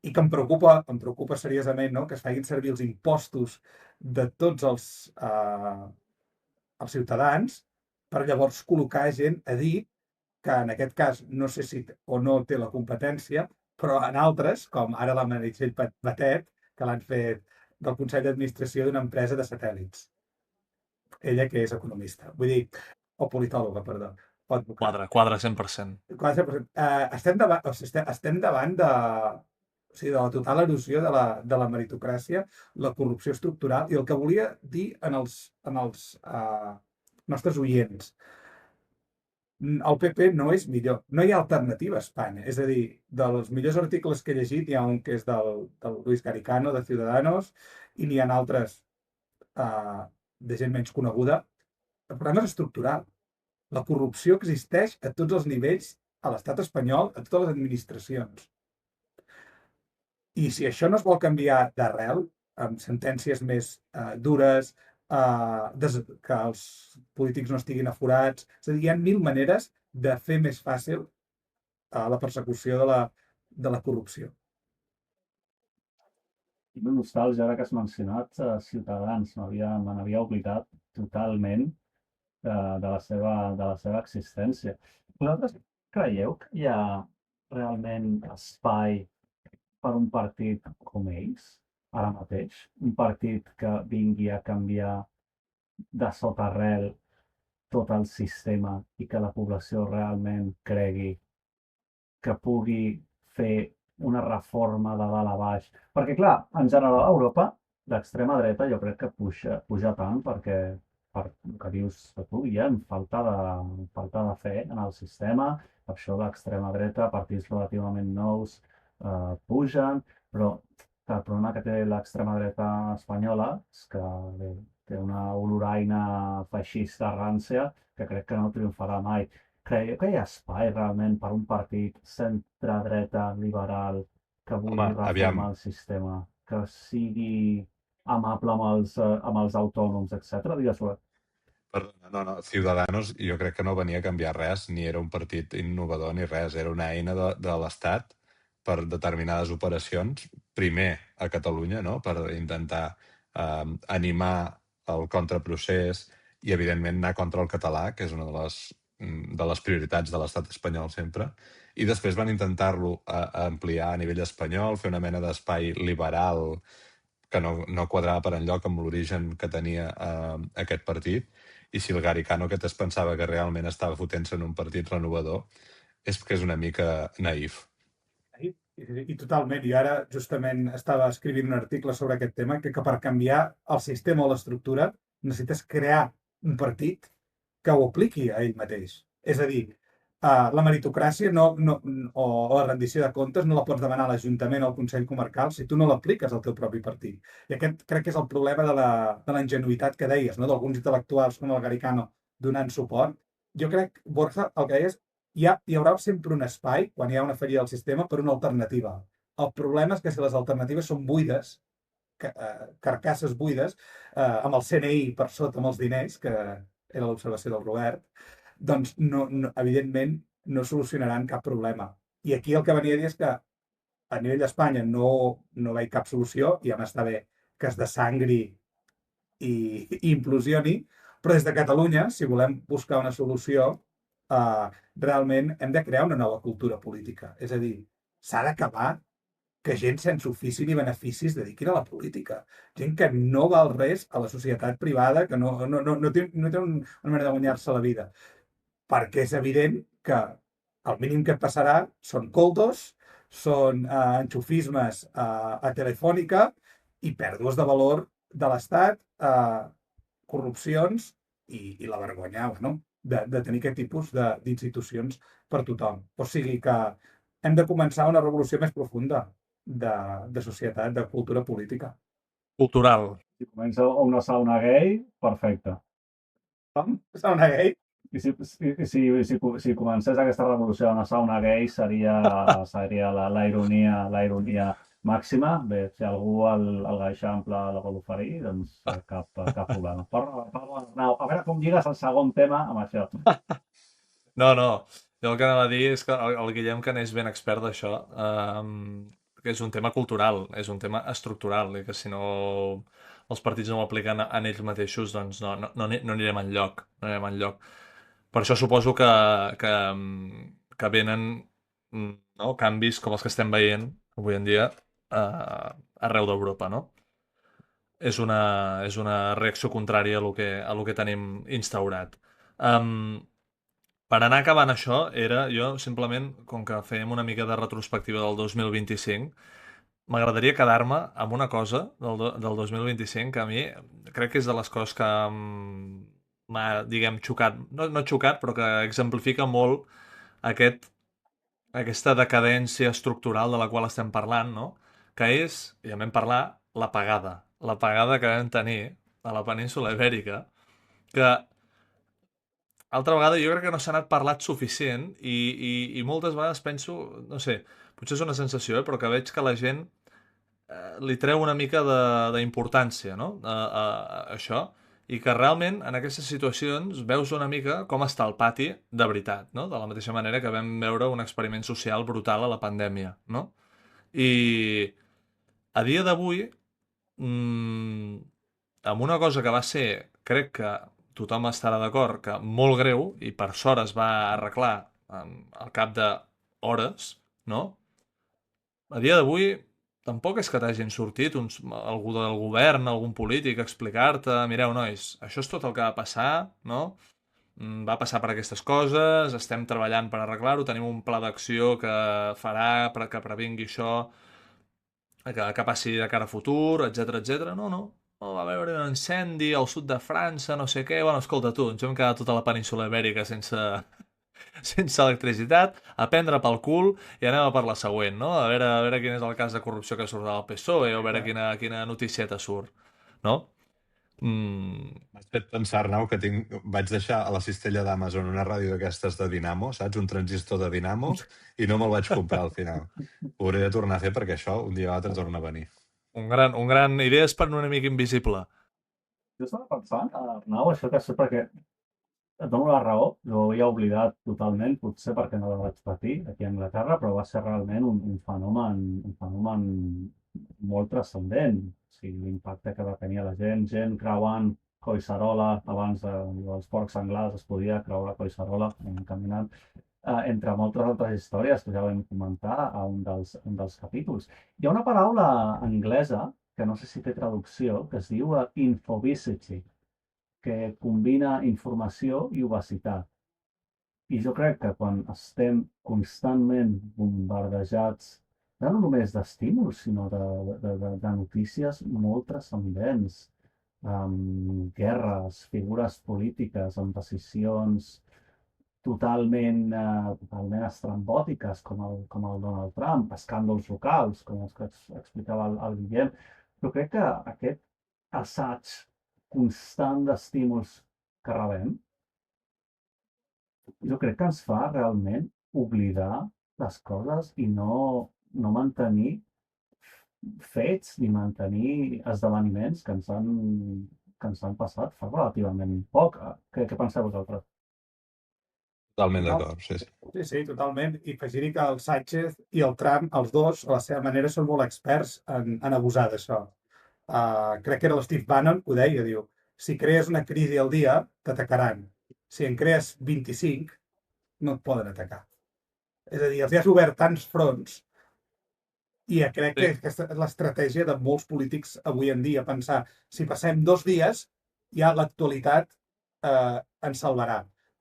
I que em preocupa seriosament, no? Que es facin servir els impostos de tots els ciutadans per llavors col·locar gent a dir que en aquest cas no sé si o no té la competència, però en altres, com ara la Meritxell Batet, que l'han fet del Consell d'Administració d'una empresa de satèl·lits. Ella que és economista, vull dir, o politòloga, perdó, o advocat. Quadre 100%. Estem davant de, o sigui, de la total erosió de la meritocràcia, la corrupció estructural, i el que volia dir en els nostres oients, el PP no és millor, no hi ha alternativa a Espanya. És a dir, dels millors articles que he llegit, hi ha un que és del Luis Garicano, de Ciudadanos, i n'hi ha altres de gent menys coneguda. El problema és estructural. La corrupció existeix a tots els nivells, a l'estat espanyol, a totes les administracions. I si això no es vol canviar d'arrel, amb sentències més dures, que els polítics no estiguin aforats, és a dir, hi ha 1000 maneres de fer més fàcil la persecució de la corrupció. Tinc una nostàlgia, ara que has mencionat Ciutadans, me n'havia oblidat totalment de la seva existència. Vosaltres creieu que hi ha realment espai per un partit com ells, ara mateix? Un partit que vingui a canviar de sotarrel tot el sistema i que la població realment cregui que pugui fer una reforma de dalt a baix. Perquè, clar, en general a Europa, l'extrema dreta jo crec que puja tant perquè, per el que dius tu, Guillem, falta de fe en el sistema, per això l'extrema dreta, partits relativament nous, pugen, però el problema que té l'extrema dreta espanyola és que bé, té una oloraina feixista rància que crec que no triomfarà mai. Creieu que hi ha espai realment per un partit centre-dreta liberal que vulgui reformar el sistema, que sigui amable amb els autònoms, etc. Digues-ho. Perdona, no, Ciudadanos jo crec que no venia a canviar res, ni era un partit innovador ni res, era una eina de l'Estat per determinades operacions, primer a Catalunya, no? Per intentar animar el contraprocés i, evidentment, anar contra el català, que és una de les prioritats de l'estat espanyol sempre, i després van intentar-lo ampliar a nivell espanyol, fer una mena d'espai liberal que no quadrava per enlloc amb l'origen que tenia aquest partit, i si el Garicano aquest es pensava que realment estava fotent-se en un partit renovador, és que és una mica naïf. I totalment. I ara justament estava escrivint un article sobre aquest tema, que per canviar el sistema o l'estructura necessites crear un partit que ho apliqui a ell mateix. És a dir, la meritocràcia o la rendició de comptes no la pots demanar a l'Ajuntament o al Consell Comarcal si tu no l'apliques al teu propi partit. I aquest crec que és el problema de la ingenuïtat que deies, no? D'alguns intel·lectuals com el Garicano donant suport. Jo crec, Borja, el que deies, hi haurà sempre un espai, quan hi ha una fallida del sistema, per una alternativa. El problema és que si les alternatives són buides, carcasses buides, amb el CNI per sota, amb els diners, que era l'observació del Robert, doncs evidentment no solucionaran cap problema. I aquí el que venia a dir és que a nivell d'Espanya no veig cap solució, i ja m'està bé que es desangri i implosioni, però des de Catalunya, si volem buscar una solució, realment hem de crear una nova cultura política. És a dir, s'ha d'acabar que gent sense ofici ni beneficis dediquin a la política. Gent que no val res a la societat privada, que no té una manera de guanyar-se la vida. Perquè és evident que el mínim que et passarà són coldos, són enxufismes a Telefònica i pèrdues de valor de l'Estat, corrupcions i la vergonya, no? De tenir aquest tipus d'institucions per tothom. O sigui que hem de començar una revolució més profunda de societat, de cultura política. Cultural. Si comença una sauna gay, perfecte. Com? Sauna gay? I si comencés aquesta revolució a una sauna gay seria la ironia màxima. Bé, si algú el Gaixample la vol oferir, doncs cap problema. Arnau, a veure com lligues el segon tema amb això. No. Jo el que anava a dir és que el Guillem, que n'és ben expert d'això, que és un tema cultural, és un tema estructural, i que si no els partits no ho apliquen en ells mateixos, doncs no anirem enlloc, no anirem enlloc. Per això suposo que venen no, canvis com els que estem veient avui en dia arreu d'Europa, no? És una reacció contrària a lo que tenim instaurat. Um, per anar acabant això, jo simplement, com que fèiem una mica de retrospectiva del 2025, m'agradaria quedar-me amb una cosa del 2025 que a mi crec que és de les coses que m'ha, diguem, xocat, no xocat, però que exemplifica molt aquest, aquesta decadència estructural de la qual estem parlant, no? Que és, i en vam parlar, la pagada que vam tenir a la península Ibèrica, que altra vegada jo crec que no s'ha anat parlat suficient i moltes vegades penso, no sé, potser és una sensació, però que veig que la gent li treu una mica d'importància, no? A això, i que realment en aquestes situacions veus una mica com està el pati de veritat, no? De la mateixa manera que vam veure un experiment social brutal a la pandèmia, no? I a dia d'avui, mmm, amb una cosa que va ser, crec que tothom estarà d'acord, que molt greu, i per sort es va arreglar al cap de hores, no? A dia d'avui tampoc és que t'hagin sortit algú del govern, algun polític, a explicar-te, mireu, nois, això és tot el que va passar, no? Va passar per aquestes coses, estem treballant per arreglar-ho, tenim un pla d'acció que farà que previngui això, que passi de cara a futur, etc etc. No, no. Oh, va haver un incendi al sud de França, no sé què. Bueno, escolta, tu, ens hem quedat tota la península Ibèrica sense electricitat, a prendre pel cul i anem a per la següent, no? A veure quin és el cas de corrupció que surt del PSOE, o a veure quina noticieta surt, no? M'has fet pensar, Arnau, que vaig deixar a la cistella d'Amazon una ràdio d'aquestes de Dinamo, saps? Un transistor de Dinamo, i no me'l vaig comprar al final. Ho hauré de tornar a fer perquè això un dia o altre torna a venir. Un gran idees per un enemic invisible. Jo estava pensant, Arnau, això que sé perquè et dono la raó, jo ho havia oblidat totalment, potser perquè no la vaig patir aquí a Anglaterra, però va ser realment un fenomen molt transcendent. O sigui, l'impacte que va tenir a la gent creuant Collserola, abans dels porcs senglars es podia creuar Collserola caminant, entre moltes altres històries que ja vam comentar a un dels capítols. Hi ha una paraula anglesa, que no sé si té traducció, que es diu infobicity, que combina informació i obesitat. I jo crec que quan estem constantment bombardejats, ja no només d'estímuls, sinó de notícies molt transcendents, guerres, figures polítiques amb decisions totalment estrambòtiques, com el Donald Trump, escàndols locals, com els que explicava el Guillem. Però crec que aquest assaig constant d'estímuls que rebem, jo crec que ens fa realment oblidar les coses i no mantenir fets ni mantenir esdeveniments que ens han passat fa relativament poc. Què penseu vosaltres? Totalment No? d'acord, sí, sí. Sí, totalment. I afegir que el Sánchez i el Trump, els dos, a la seva manera, són molt experts en abusar d'això. Crec que era l'Steve Bannon, ho deia, diu, si crees una crisi al dia, t'atacaran. Si en crees 25, no et poden atacar. És a dir, els has obert tants fronts i crec que aquesta és l'estratègia de molts polítics avui en dia, pensar, si passem 2 dies, ja l'actualitat ens salvarà.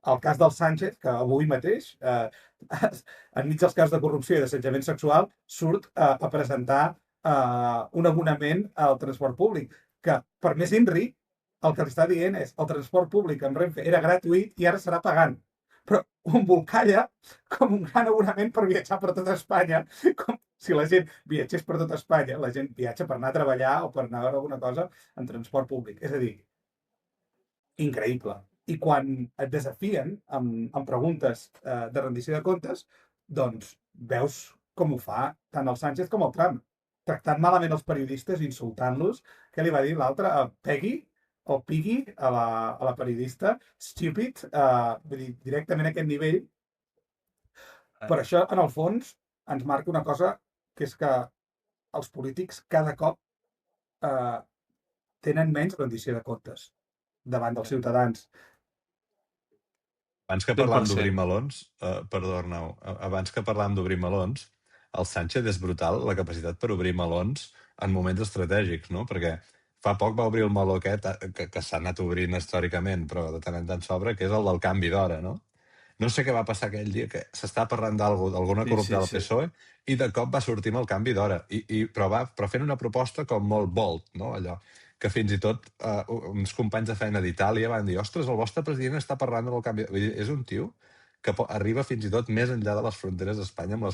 El cas del Sánchez, que avui mateix, enmig dels casos de corrupció i d'assetjament sexual, surt a presentar un abonament al transport públic, que per més INRI, el que li està dient és el transport públic amb Renfe era gratuït i ara serà pagant. Però un volcalla com un gran abonament per viatjar per tota Espanya, com si la gent viatgés per tota Espanya, la gent viatja per anar a treballar o per anar a veure alguna cosa en transport públic. És a dir, increïble. I quan et desafien amb preguntes de rendició de comptes, doncs veus com ho fa tant el Sánchez com el Trump, tractant malament els periodistes, insultant-los. Què li va dir l'altre? Peggy o Piggy a la periodista, stupid, vull dir, directament a aquest nivell, Però això, en el fons, ens marca una cosa, que és que els polítics cada cop eh, tenen menys rendició de comptes davant dels ciutadans. Abans que parlàvem d'obrir 100%. melons, perdó, Arnau, abans que parlàvem d'obrir melons, el Sánchez és brutal, la capacitat per obrir melons en moments estratègics, no? Perquè fa poc va obrir el meló aquest, que s'ha anat obrint històricament, però de tant en tant s'obre, que és el del canvi d'hora, no? No sé què va passar aquell dia, que s'està parlant d'alguna Sí, corrupta sí, del sí. PSOE, i de cop va sortir amb el canvi d'hora. Però fent una proposta com molt bold, no? Allò que fins i tot uns companys de feina d'Itàlia van dir ostres, el vostre president està parlant del canvi... Vull dir, és un tio que arriba fins i tot més enllà de les fronteres d'Espanya amb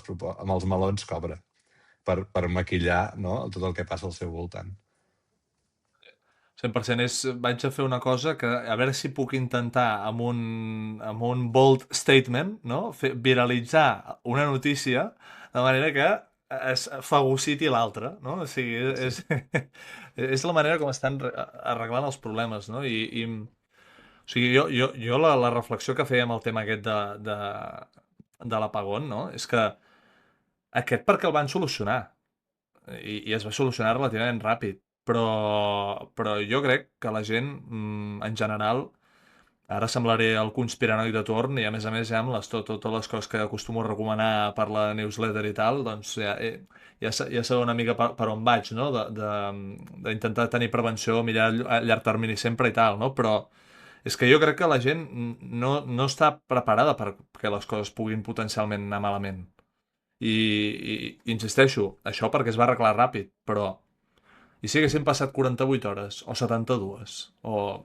els melons que obre per maquillar, no?, tot el que passa al seu voltant. 100% vaig a fer una cosa que a veure si puc intentar amb un bold statement, no? Viralitzar una notícia de manera que es fagociti l'altra, no? O sigui, és la manera com estan arreglant els problemes, no? O sigui, jo la reflexió que feia amb el tema aquest de l'apagón, no? És que aquest perquè el van solucionar i es va solucionar relativament ràpid. Però jo crec que la gent, en general, ara semblaré el conspiranoic de torn i a més ja amb totes les coses que acostumo a recomanar per la newsletter i tal, doncs ja sabeu una mica per on vaig, no? D'intentar tenir prevenció a llarg termini sempre i tal, no? Però és que jo crec que la gent no està preparada perquè les coses puguin potencialment anar malament. I insisteixo, això perquè es va arreglar ràpid, però i si haguessin passat 48 hores, o 72, o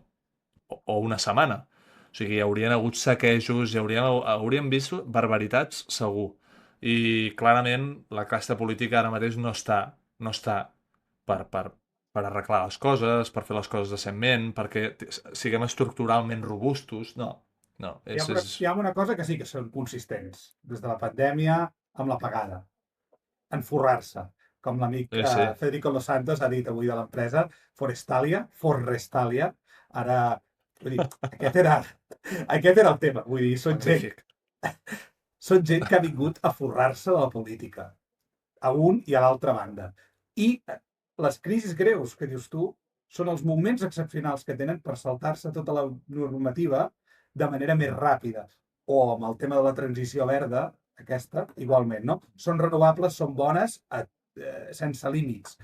una setmana? O sigui, hi haurien hagut saquejos, hauríem vist barbaritats, segur. I clarament la casta política ara mateix no està per arreglar les coses, per fer les coses decentment, perquè siguem estructuralment robustos. No, Hi ha una cosa que sí que són consistents, des de la pandèmia amb l'apagada, enforrar-se. Com l'amic sí. Federico Los Santos ha dit avui de l'empresa, Forestalia. Ara, vull dir, aquest era el tema. Vull dir, Magnífic. són gent que ha vingut a forrar-se de la política, a un i a l'altra banda. I les crisis greus que dius tu són els moments excepcionals que tenen per saltar-se tota la normativa de manera més ràpida. O amb el tema de la transició verda, aquesta, igualment, no? Són renovables, són bones, sense límits.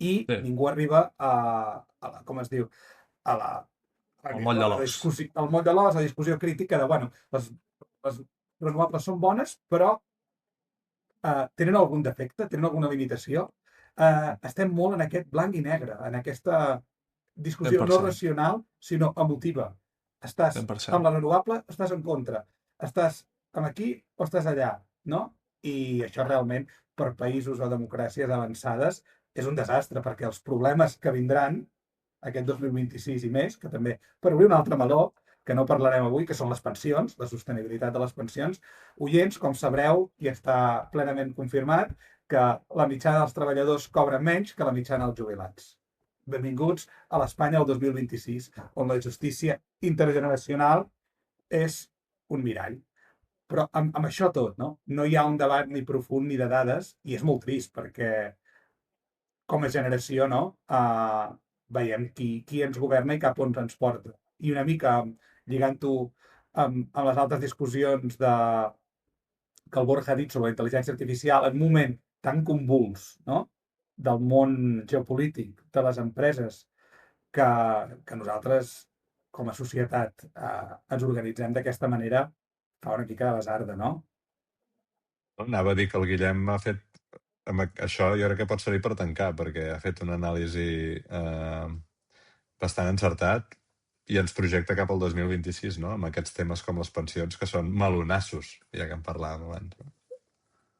I Sí. ningú arriba com es diu, a la El moll de l'os. El moll de l'os, la discussió crítica de, bueno, les renovables són bones, però tenen algun defecte, tenen alguna limitació. Estem molt en aquest blanc i negre, en aquesta discussió 100%. no racional, sinó emotiva. Estàs 100%. amb la renovable, estàs en contra. Estàs amb aquí o estàs allà, no? I això realment, per països o democràcies avançades, és un desastre, perquè els problemes que vindran aquest 2026 i més, que també per obrir un altre meló, que no parlarem avui, que són les pensions, la sostenibilitat de les pensions. Oients, com sabreu, i està plenament confirmat, que la mitjana dels treballadors cobra menys que la mitjana dels jubilats. Benvinguts a l'Espanya del 2026, on la justícia intergeneracional és un mirall. Però amb això tot, no? No hi ha un debat ni profund ni de dades, i és molt trist, perquè com a generació, no? Veiem qui ens governa i cap on ens porta. I una mica lligant-ho amb les altres discussions que el Borja ha dit sobre la intel·ligència artificial en un moment tan convuls, no?, del món geopolític, de les empreses, que nosaltres, com a societat, ens organitzem d'aquesta manera, fa una mica de basarda, no? Anava a dir que el Guillem ha fet... Això jo crec que pot servir per tancar, perquè ha fet una anàlisi bastant encertat i ens projecta cap al 2026, no?, amb aquests temes com les pensions, que són melonassos, ja que en parlàvem abans.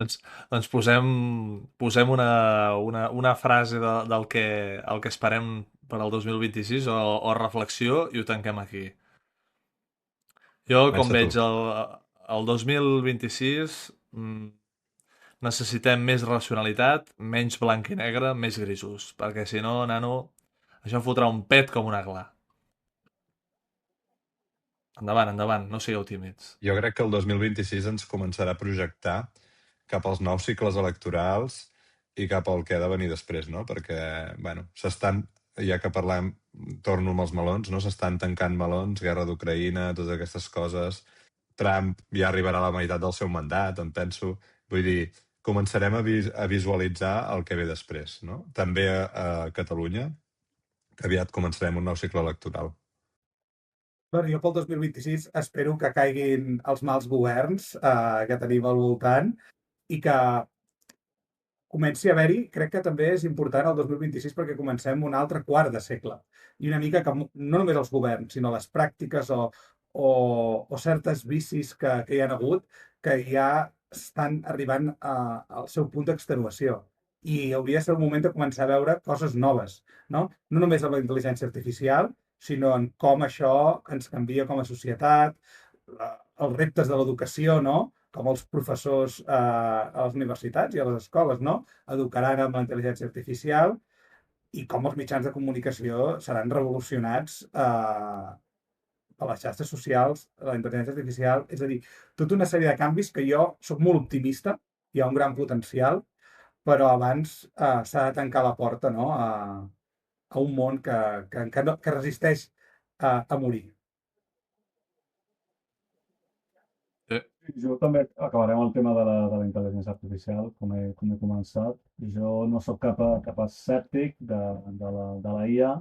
Doncs posem una frase del que esperem per al 2026 o reflexió i ho tanquem aquí. Jo, com Comença veig tu. el 2026, necessitem més racionalitat, menys blanc i negre, més grisos, perquè si no, nano, això fotrà un pet com una gla. Endavant, no sigueu tímids. Jo crec que el 2026 ens començarà a projectar cap als nous cicles electorals i cap al que ha de venir després, no? Perquè, bueno, ja que parlem, torno amb els melons, no? S'estan tancant melons, guerra d'Ucraïna, totes aquestes coses. Trump ja arribarà a la meitat del seu mandat, em penso. Vull dir, començarem a visualitzar el que ve després, no? També a Catalunya, que aviat començarem un nou cicle electoral. Bueno, jo pel 2026 espero que caiguin els mals governs que tenim al voltant i que comenci a haver-hi, crec que també és important el 2026 perquè comencem un altre quart de segle. I una mica que no només els governs, sinó les pràctiques o certes vicis que hi ha hagut, que ja estan arribant al seu punt d'extenuació. I hauria de ser el moment de començar a veure coses noves, no? No només amb la intel·ligència artificial, sinó en com això ens canvia com a societat, els reptes de l'educació, no? Com els professors a les universitats i a les escoles, no? Educaran amb la intel·ligència artificial i com els mitjans de comunicació seran revolucionats per les xarxes socials, la intel·ligència artificial, és a dir, tota una sèrie de canvis que jo sóc molt optimista, hi ha un gran potencial, però abans s'ha de tancar la porta, no? A un món que resisteix a morir. Jo també acabaré amb el tema de la intel·ligència artificial, com he començat. Jo no sóc cap escèptic de la IA,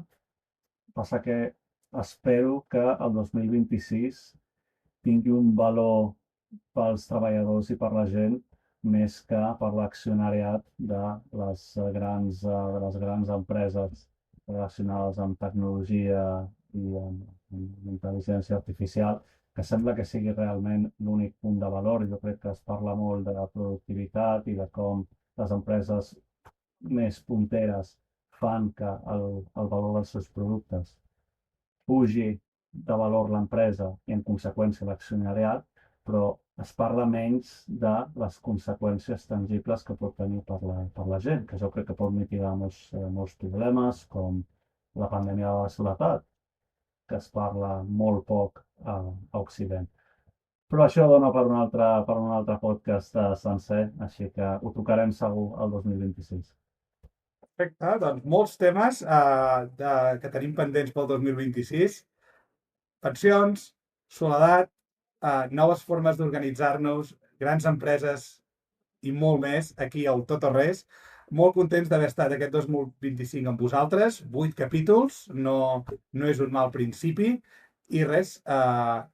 passa que espero que el 2026 tingui un valor pels treballadors i per la gent més que per l'accionariat de les grans empreses relacionades amb tecnologia i amb intel·ligència artificial, que sembla que sigui realment l'únic punt de valor. Jo crec que es parla molt de la productivitat i de com les empreses més punteres fan que el valor dels seus productes pugi de valor l'empresa i en conseqüència l'accionariat, però es parla menys de les conseqüències tangibles que pot tenir per la gent, que jo crec que pot mitigar molts problemes, com la pandèmia de la soledat, que es parla molt poc a Occident. Però això dona per un altre podcast sencer, així que ho tocarem segur el 2026. Perfecte, doncs molts temes que tenim pendents pel 2026. Pensions, soledat, noves formes d'organitzar-nos, grans empreses i molt més aquí al Tot o Res. Molt contents d'haver estat aquest 2025 amb vosaltres. 8 capítols, no és un mal principi. I res,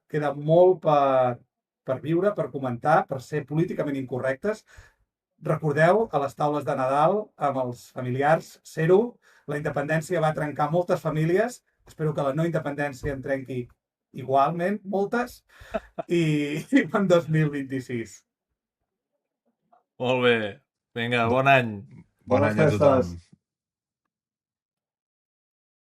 queda molt per viure, per comentar, per ser políticament incorrectes. Recordeu, a les taules de Nadal, amb els familiars, ser-ho. La independència va trencar moltes famílies. Espero que la no independència en trenqui igualment, moltes. I bon 2026. Molt bé. Vinga, bon any. Bon any a tothom.